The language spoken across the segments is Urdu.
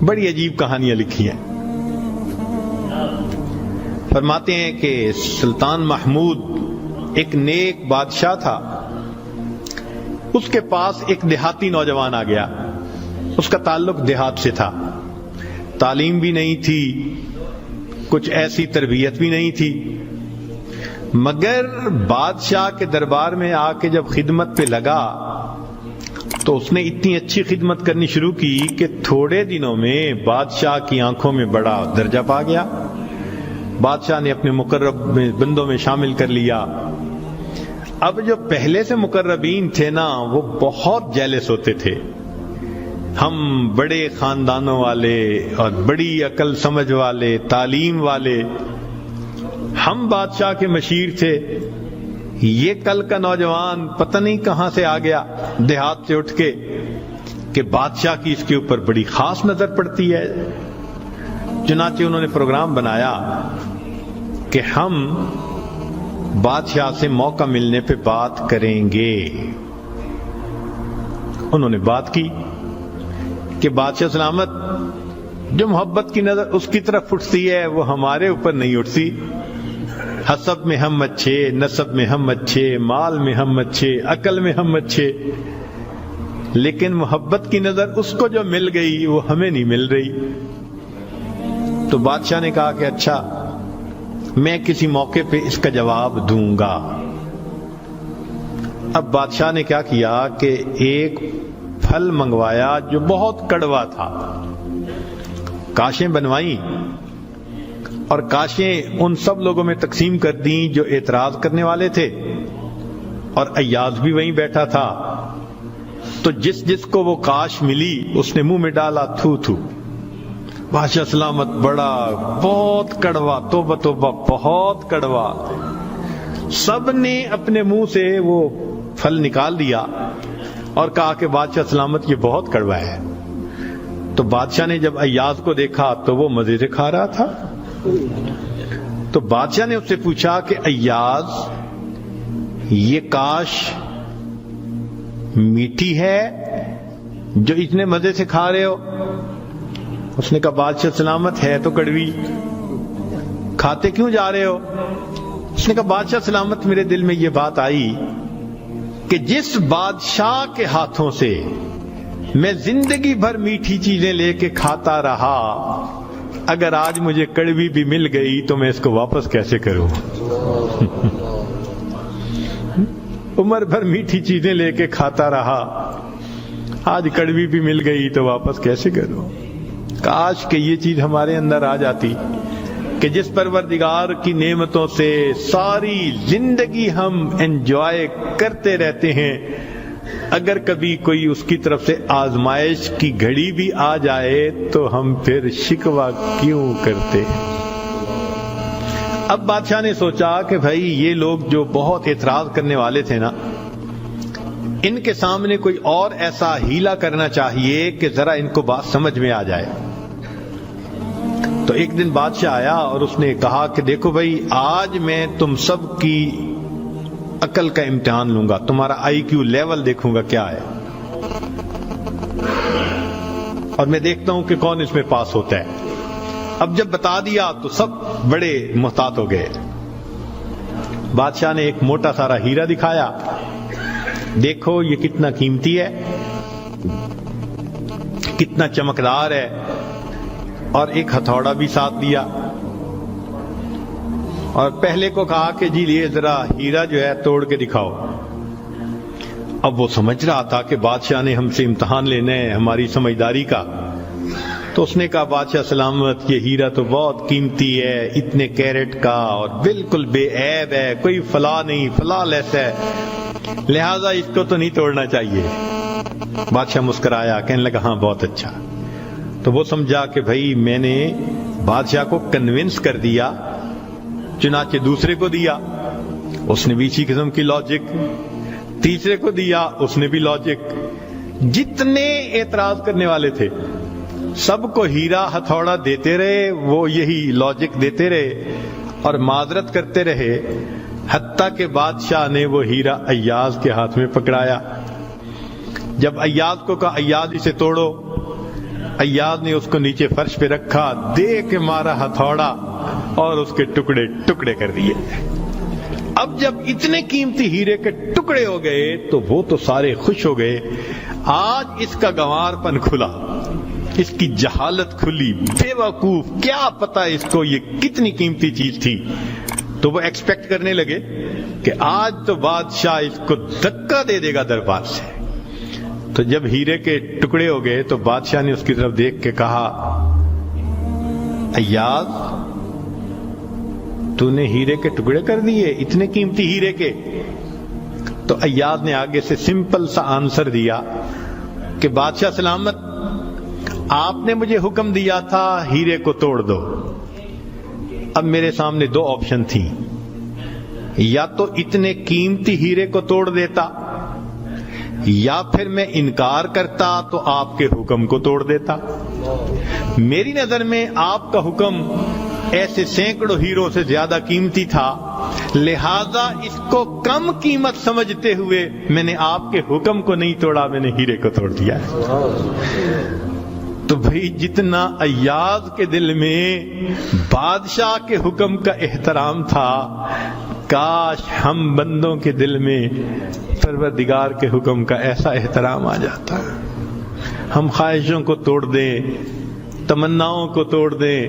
بڑی عجیب کہانیاں لکھی ہیں. فرماتے ہیں کہ سلطان محمود ایک نیک بادشاہ تھا. اس کے پاس ایک دیہاتی نوجوان آ گیا. اس کا تعلق دیہات سے تھا. تعلیم بھی نہیں تھی, کچھ ایسی تربیت بھی نہیں تھی, مگر بادشاہ کے دربار میں آ کے جب خدمت پہ لگا تو اس نے اتنی اچھی خدمت کرنی شروع کی کہ تھوڑے دنوں میں بادشاہ کی آنکھوں میں بڑا درجہ پا گیا. بادشاہ نے اپنے مقرب بندوں میں شامل کر لیا. اب جو پہلے سے مقربین تھے نا, وہ بہت جیلس ہوتے تھے. ہم بڑے خاندانوں والے اور بڑی عقل سمجھ والے, تعلیم والے, ہم بادشاہ کے مشیر تھے. یہ کل کا نوجوان پتہ نہیں کہاں سے آ گیا دیہات سے اٹھ کے کہ بادشاہ کی اس کے اوپر بڑی خاص نظر پڑتی ہے. چنانچہ انہوں نے پروگرام بنایا کہ ہم بادشاہ سے موقع ملنے پہ بات کریں گے. انہوں نے بات کی کہ بادشاہ سلامت, جو محبت کی نظر اس کی طرف اٹھتی ہے وہ ہمارے اوپر نہیں اٹھتی. حسب میں ہم اچھے, نسب میں ہم اچھے, مال میں ہم اچھے, عقل میں ہم اچھے, لیکن محبت کی نظر اس کو جو مل گئی وہ ہمیں نہیں مل رہی. تو بادشاہ نے کہا کہ اچھا, میں کسی موقع پہ اس کا جواب دوں گا. اب بادشاہ نے کیا کیا کہ ایک پھل منگوایا جو بہت کڑوا تھا. کاشیں بنوائیں اور کاشیں ان سب لوگوں میں تقسیم کر دیں جو اعتراض کرنے والے تھے, اور ایاز بھی وہیں بیٹھا تھا. تو جس جس کو وہ کاش ملی اس نے منہ میں ڈالا, تھو تھو. بادشاہ سلامت بڑا بہت کڑوا, توبہ توبہ بہت کڑوا. سب نے اپنے منہ سے وہ پھل نکال دیا اور کہا کہ بادشاہ سلامت یہ بہت کڑوا ہے. تو بادشاہ نے جب ایاز کو دیکھا تو وہ مزے سے کھا رہا تھا. تو بادشاہ نے اس سے پوچھا کہ ایاز, یہ کاش میٹھی ہے جو اتنے مزے سے کھا رہے ہو؟ اس نے کہا بادشاہ سلامت ہے تو کڑوی, کھاتے کیوں جا رہے ہو؟ اس نے کہا بادشاہ سلامت میرے دل میں یہ بات آئی کہ جس بادشاہ کے ہاتھوں سے میں زندگی بھر میٹھی چیزیں لے کے کھاتا رہا, اگر آج مجھے کڑوی بھی مل گئی تو میں اس کو واپس کیسے کروں؟ عمر بھر میٹھی چیزیں لے کے کھاتا رہا, آج کڑوی بھی مل گئی تو واپس کیسے کروں؟ کاش کہ یہ چیز ہمارے اندر آ جاتی کہ جس پروردگار کی نعمتوں سے ساری زندگی ہم انجوائے کرتے رہتے ہیں, اگر کبھی کوئی اس کی طرف سے آزمائش کی گھڑی بھی آ جائے تو ہم پھر شکوہ کیوں کرتے؟ اب بادشاہ نے سوچا کہ بھائی یہ لوگ جو بہت اعتراض کرنے والے تھے نا, ان کے سامنے کوئی اور ایسا ہیلا کرنا چاہیے کہ ذرا ان کو بات سمجھ میں آ جائے. تو ایک دن بادشاہ آیا اور اس نے کہا کہ دیکھو بھائی, آج میں تم سب کی عقل کا امتحان لوں گا, تمہارا آئی کیو لیول دیکھوں گا کیا ہے, اور میں دیکھتا ہوں کہ کون اس میں پاس ہوتا ہے. اب جب بتا دیا تو سب بڑے محتاط ہو گئے. بادشاہ نے ایک موٹا سارا ہیرا دکھایا, دیکھو یہ کتنا قیمتی ہے, کتنا چمکدار ہے, اور ایک ہتھوڑا بھی ساتھ دیا, اور پہلے کو کہا کہ جی لیے ذرا ہیرا جو ہے توڑ کے دکھاؤ. اب وہ سمجھ رہا تھا کہ بادشاہ نے ہم سے امتحان لینا ہے ہماری سمجھداری کا. تو اس نے کہا بادشاہ سلامت یہ ہیرا تو بہت قیمتی ہے, اتنے کیرٹ کا, اور بالکل بے عیب ہے, کوئی فلاں نہیں, فلاں لیس ہے, لہذا اس کو تو نہیں توڑنا چاہیے. بادشاہ مسکرایا, کہنے لگا ہاں بہت اچھا. تو وہ سمجھا کہ بھائی میں نے بادشاہ کو کنونس کر دیا, چنانچہ دوسرے کو دیا, اس نے بھی اسی قسم کی لاجک, تیسرے کو دیا, اس نے بھی لاجک. جتنے اعتراض کرنے والے تھے سب کو ہیرا ہتھوڑا دیتے رہے, وہ یہی لاجک دیتے رہے اور معذرت کرتے رہے, حتیٰ کہ بادشاہ نے وہ ہیرا ایاز کے ہاتھ میں پکڑایا. جب ایاز کو کہا ایاز اسے توڑو, ایاز نے اس کو نیچے فرش پہ رکھا، دے کے مارا ہتھوڑا اور اس کے ٹکڑے ٹکڑے کر دیے۔ اب جب اتنے قیمتی ہیرے کے ٹکڑے ہو گئے تو وہ تو سارے خوش ہو گئے، آج اس کا گنوار پن کھلا، اس کی جہالت کھلی، بے وقوف، کیا پتا اس کو یہ کتنی قیمتی چیز تھی۔ تو وہ ایکسپیکٹ کرنے لگے کہ آج تو بادشاہ اس کو دھکا دے دے گا دربار سے۔ تو جب ہیرے کے ٹکڑے ہو گئے تو بادشاہ نے اس کی طرف دیکھ کے کہا، ایاز تو نے ہیرے کے ٹکڑے کر دیے، اتنے قیمتی ہیرے کے؟ تو ایاز نے آگے سے سمپل سا آنسر دیا کہ بادشاہ سلامت، آپ نے مجھے حکم دیا تھا ہیرے کو توڑ دو۔ اب میرے سامنے دو آپشن تھی، یا تو اتنے قیمتی ہیرے کو توڑ دیتا، یا پھر میں انکار کرتا تو آپ کے حکم کو توڑ دیتا۔ میری نظر میں آپ کا حکم ایسے سینکڑوں ہیروں سے زیادہ قیمتی تھا، لہذا اس کو کم قیمت سمجھتے ہوئے میں نے آپ کے حکم کو نہیں توڑا، میں نے ہیرے کو توڑ دیا۔ تو بھئی جتنا ایاز کے دل میں بادشاہ کے حکم کا احترام تھا، کاش ہم بندوں کے دل میں پروردگار کے حکم کا ایسا احترام آ جاتا۔ ہم خواہشوں کو توڑ دیں، تمناؤں کو توڑ دیں،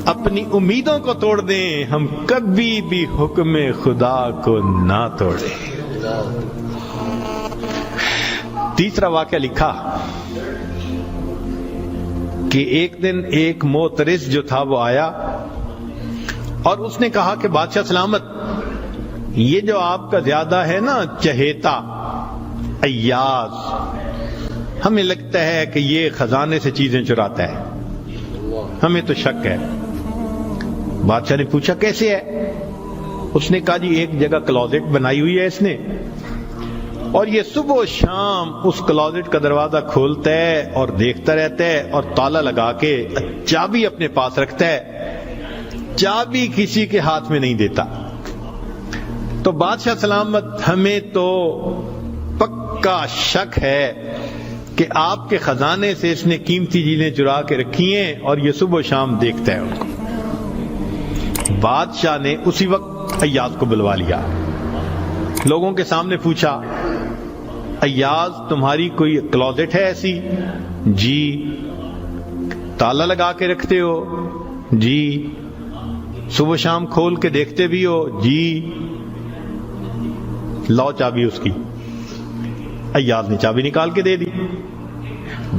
اپنی امیدوں کو توڑ دیں، ہم کبھی بھی حکم خدا کو نہ توڑیں۔ تیسرا واقعہ لکھا کہ ایک دن ایک معترض جو تھا وہ آیا اور اس نے کہا کہ بادشاہ سلامت، یہ جو آپ کا زیادہ ہے نا چہیتا ایاز، ہمیں لگتا ہے کہ یہ خزانے سے چیزیں چراتا ہے، ہمیں تو شک ہے۔ بادشاہ نے پوچھا کیسے ہے؟ اس نے کہا جی ایک جگہ کلوزٹ بنائی ہوئی ہے اس نے، اور یہ صبح و شام اس کلوزٹ کا دروازہ کھولتا ہے اور دیکھتا رہتا ہے اور تالا لگا کے چابی اپنے پاس رکھتا ہے، چابی کسی کے ہاتھ میں نہیں دیتا۔ تو بادشاہ سلامت، ہمیں تو پکا شک ہے کہ آپ کے خزانے سے اس نے قیمتی چیزیں چرا کے رکھی ہیں اور یہ صبح و شام دیکھتا ہے ان کو۔ بادشاہ نے اسی وقت ایاز کو بلوا لیا، لوگوں کے سامنے پوچھا، ایاز تمہاری کوئی کلوزٹ ہے ایسی؟ جی۔ تالا لگا کے رکھتے ہو؟ جی۔ صبح شام کھول کے دیکھتے بھی ہو؟ جی۔ لاؤ چابی اس کی۔ ایاز نے چابی نکال کے دے دی۔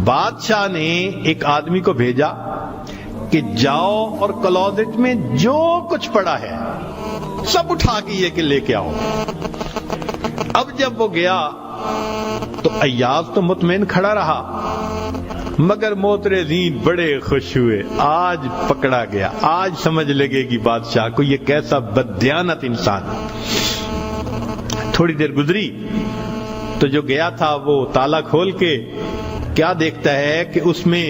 بادشاہ نے ایک آدمی کو بھیجا کہ جاؤ اور کلوزٹ میں جو کچھ پڑا ہے سب اٹھا کے یہ کہ لے کے آؤ۔ اب جب وہ گیا تو ایاز تو مطمئن کھڑا رہا، مگر معترضین بڑے خوش ہوئے، آج پکڑا گیا، آج سمجھ لگے گی بادشاہ کو یہ کیسا بددیانت انسان۔ تھوڑی دیر گزری تو جو گیا تھا وہ تالا کھول کے کیا دیکھتا ہے کہ اس میں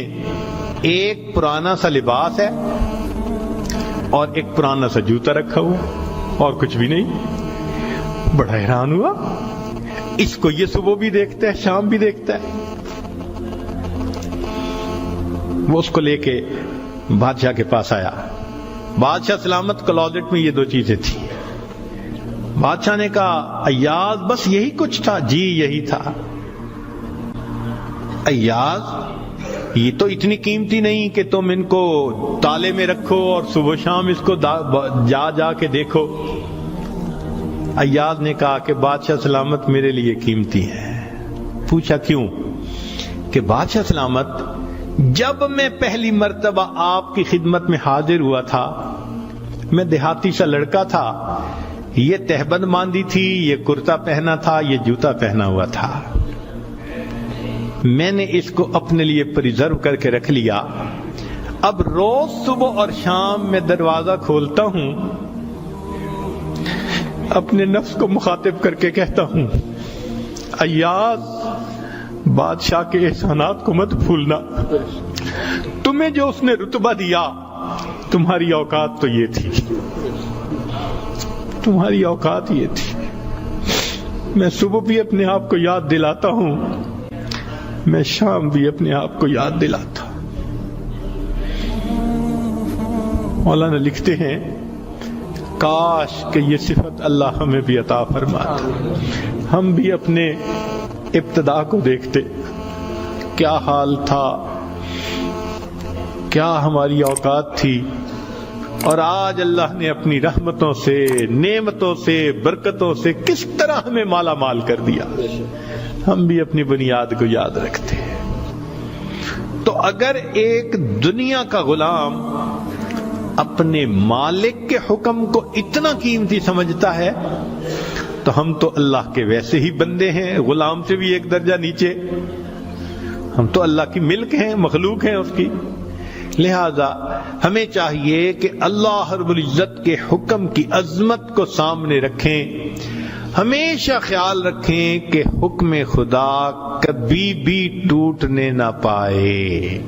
ایک پرانا سا لباس ہے اور ایک پرانا سا جوتا رکھا ہوا اور کچھ بھی نہیں۔ بڑا حیران ہوا، اس کو یہ صبح بھی دیکھتا ہے شام بھی دیکھتا ہے۔ وہ اس کو لے کے بادشاہ کے پاس آیا۔ بادشاہ سلامت، کلوزٹ میں یہ دو چیزیں تھیں۔ بادشاہ نے کہا ایاز بس یہی کچھ تھا؟ جی یہی تھا۔ ایاز یہ تو اتنی قیمتی نہیں کہ تم ان کو تالے میں رکھو اور صبح شام اس کو جا جا کے دیکھو۔ ایاز نے کہا کہ بادشاہ سلامت میرے لیے قیمتی ہے۔ پوچھا کیوں؟ کہ بادشاہ سلامت، جب میں پہلی مرتبہ آپ کی خدمت میں حاضر ہوا تھا، میں دیہاتی سا لڑکا تھا، یہ تہبند باندھی تھی، یہ کرتا پہنا تھا، یہ جوتا پہنا ہوا تھا، میں نے اس کو اپنے لیے پریزرو کر کے رکھ لیا۔ اب روز صبح اور شام میں دروازہ کھولتا ہوں، اپنے نفس کو مخاطب کر کے کہتا ہوں ایاز بادشاہ کے احسانات کو مت بھولنا، تمہیں جو اس نے رتبہ دیا تمہاری اوقات تو یہ تھی، تمہاری اوقات یہ تھی۔ میں صبح بھی اپنے آپ کو یاد دلاتا ہوں میں شام بھی اپنے آپ کو یاد دلاتا. مولانا لکھتے ہیں کاش کہ یہ صفت اللہ ہمیں بھی عطا فرماتا. ہم بھی اپنے ابتدا کو دیکھتے، کیا حال تھا، کیا ہماری اوقات تھی، اور آج اللہ نے اپنی رحمتوں سے، نعمتوں سے، برکتوں سے کس طرح ہمیں مالا مال کر دیا. ہم بھی اپنی بنیاد کو یاد رکھتے ہیں. تو اگر ایک دنیا کا غلام اپنے مالک کے حکم کو اتنا قیمتی سمجھتا ہے تو ہم تو اللہ کے ویسے ہی بندے ہیں، غلام سے بھی ایک درجہ نیچے. ہم تو اللہ کی ملک ہیں، مخلوق ہیں اس کی. لہذا ہمیں چاہیے کہ اللہ رب العزت کے حکم کی عظمت کو سامنے رکھیں. ہمیشہ خیال رکھیں کہ حکم خدا کبھی بھی ٹوٹنے نہ پائے.